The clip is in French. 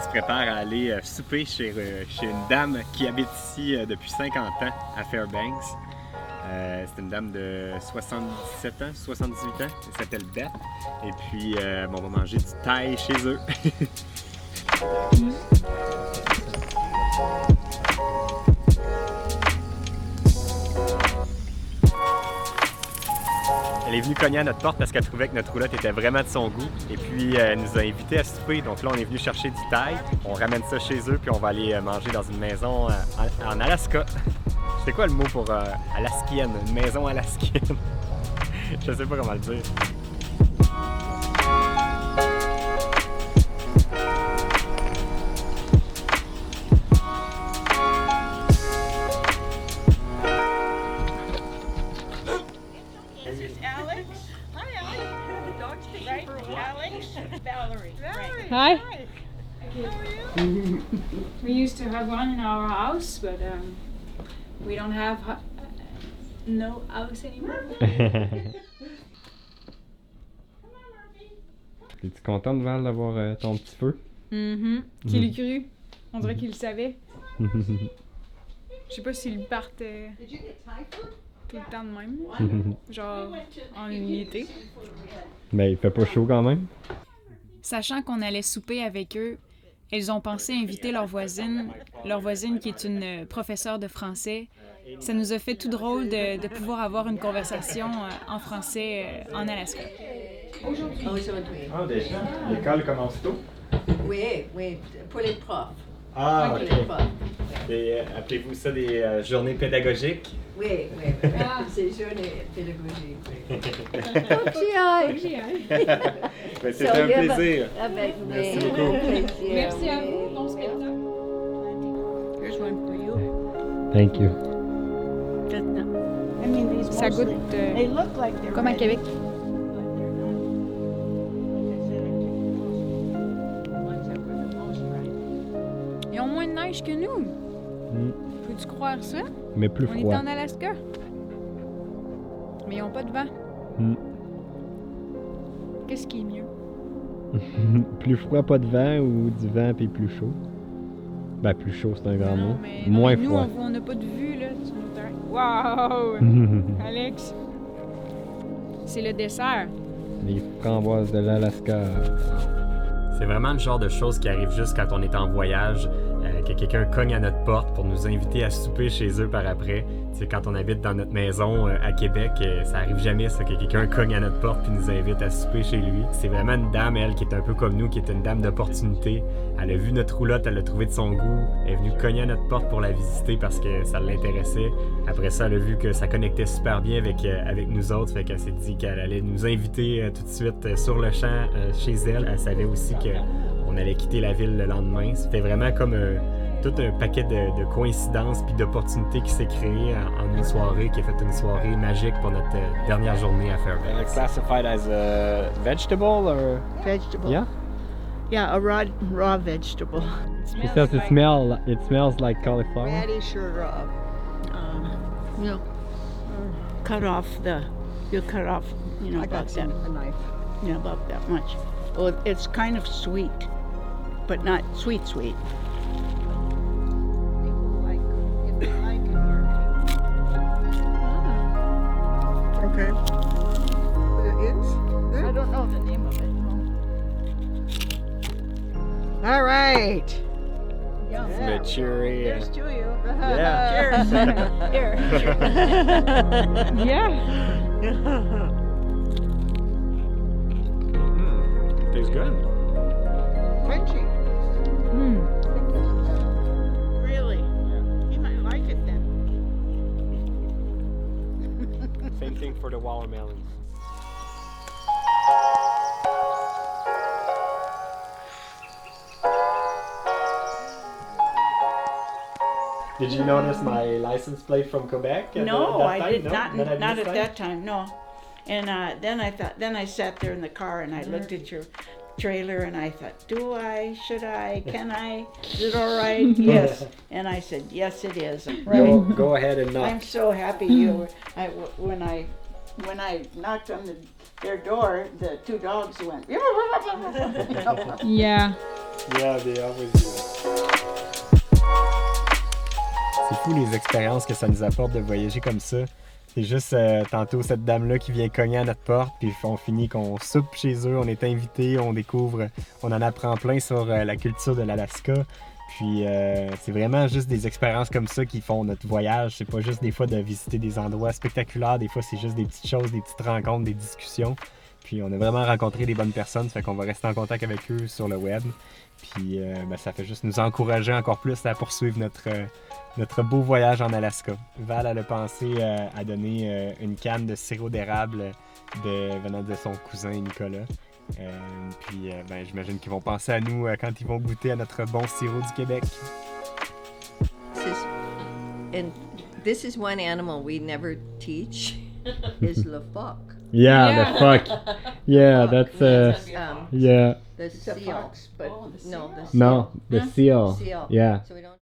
se prépare à aller souper chez une dame qui habite ici depuis 50 ans à Fairbanks. C'est une dame de 77 ans, 78 ans. Elle s'appelle Beth. Et puis, on va manger du thaï chez eux. Elle est venue cogner à notre porte parce qu'elle trouvait que notre roulotte était vraiment de son goût. Et puis, elle nous a invités à souper. Donc là, on est venu chercher du thaï. On ramène ça chez eux, puis on va aller manger dans une maison en Alaska. C'est quoi le mot pour alaskienne? Une maison alaskienne? Je sais pas comment le dire. Hi. We used to have one in our house, but we don't have no house anymore. Es-tu contente, Val, d'avoir ton petit feu? Qui l'eût cru? On dirait qu'il le savait. Je sais pas s'il partait tout le temps de même. Genre en unité. Mais il fait pas chaud quand même. Sachant qu'on allait souper avec eux, elles ont pensé inviter leur voisine qui est une professeure de français. Ça nous a fait tout drôle de pouvoir avoir une conversation en français en Alaska. Aujourd'hui. Ah, déjà? L'école commence tôt? Oui, pour les profs. Ah, pour ok. les profs. Et appelez-vous ça des journées pédagogiques? Oui. C'est journée pédagogique. C'était un plaisir. Merci beaucoup. Merci à vous, bon spectacle. Here's one for you. Thank you. I mean, these Ça goûte they look like they're comme à Québec. Ils ont moins de neige que nous. Peux-tu croire ça? Mais plus On est froid. en Alaska. Mais ils n'ont pas de vent. Qu'est-ce qui est mieux? Plus froid, pas de vent, ou du vent puis plus chaud? Ben, plus chaud, c'est un grand mot. mais Moins nous, froid. on n'a pas de vue là, sur nos terrains. Wow! Alex! C'est le dessert. Les framboises de l'Alaska. C'est vraiment le genre de choses qui arrive juste quand on est en voyage, que quelqu'un cogne à notre porte pour nous inviter à souper chez eux par après. T'sais, quand on habite dans notre maison à Québec, ça arrive jamais ça, que quelqu'un cogne à notre porte puis nous invite à souper chez lui. C'est vraiment une dame, elle, qui est un peu comme nous, qui est une dame d'opportunité. Elle a vu notre roulotte, elle l'a trouvée de son goût. Elle est venue cogner à notre porte pour la visiter parce que ça l'intéressait. Après ça, elle a vu que ça connectait super bien avec nous autres, fait qu'elle s'est dit qu'elle allait nous inviter tout de suite sur le champ chez elle. Elle savait aussi qu'on allait quitter la ville le lendemain. C'était vraiment comme tout un paquet de coïncidences puis d'opportunités qui s'est créé en une soirée, qui a fait une soirée magique pour notre dernière journée à Fairbanks. Classified as a vegetable or? Vegetable. Yeah. Yeah, a raw vegetable. It says it smells like cauliflower. Radish or cut off about that. A knife. Yeah, about that much. Well, it's kind of sweet, but not sweet. Okay. It is? I don't know the name of it. No. All right. The cherry. Here's to you. Yeah. Cheers. Here. Yeah. Tastes good. Crunchy. Really? You might like it then. Same thing for the watermelons. Did you notice my license plate from Quebec? No, I did not. Not Not at that time. No. And then I sat there in the car and I looked at your trailer and I thought, should I, can I, is it all right? Yes. And I said, yes, it is. Go ahead and knock. I'm so happy when I knocked on their door, the two dogs went. Yeah. Yeah, they always do. C'est fou les expériences que ça nous apporte de voyager comme ça. C'est juste tantôt cette dame-là qui vient cogner à notre porte, puis on finit qu'on soupe chez eux, on est invités, on découvre, on en apprend plein sur la culture de l'Alaska. Puis c'est vraiment juste des expériences comme ça qui font notre voyage. C'est pas juste des fois de visiter des endroits spectaculaires, des fois c'est juste des petites choses, des petites rencontres, des discussions. Puis on a vraiment rencontré des bonnes personnes, ça fait qu'on va rester en contact avec eux sur le web. Puis ça fait juste nous encourager encore plus à poursuivre notre beau voyage en Alaska. Val, elle a pensé à donner une canne de sirop d'érable venant de son cousin Nicolas. J'imagine qu'ils vont penser à nous quand ils vont goûter à notre bon sirop du Québec. This is one animal we never teach, is le phoque. Yeah, the fuck. Yeah, that's yeah. The seal. fox, but No, the seal. No, the seal. Seal. Yeah. So we don't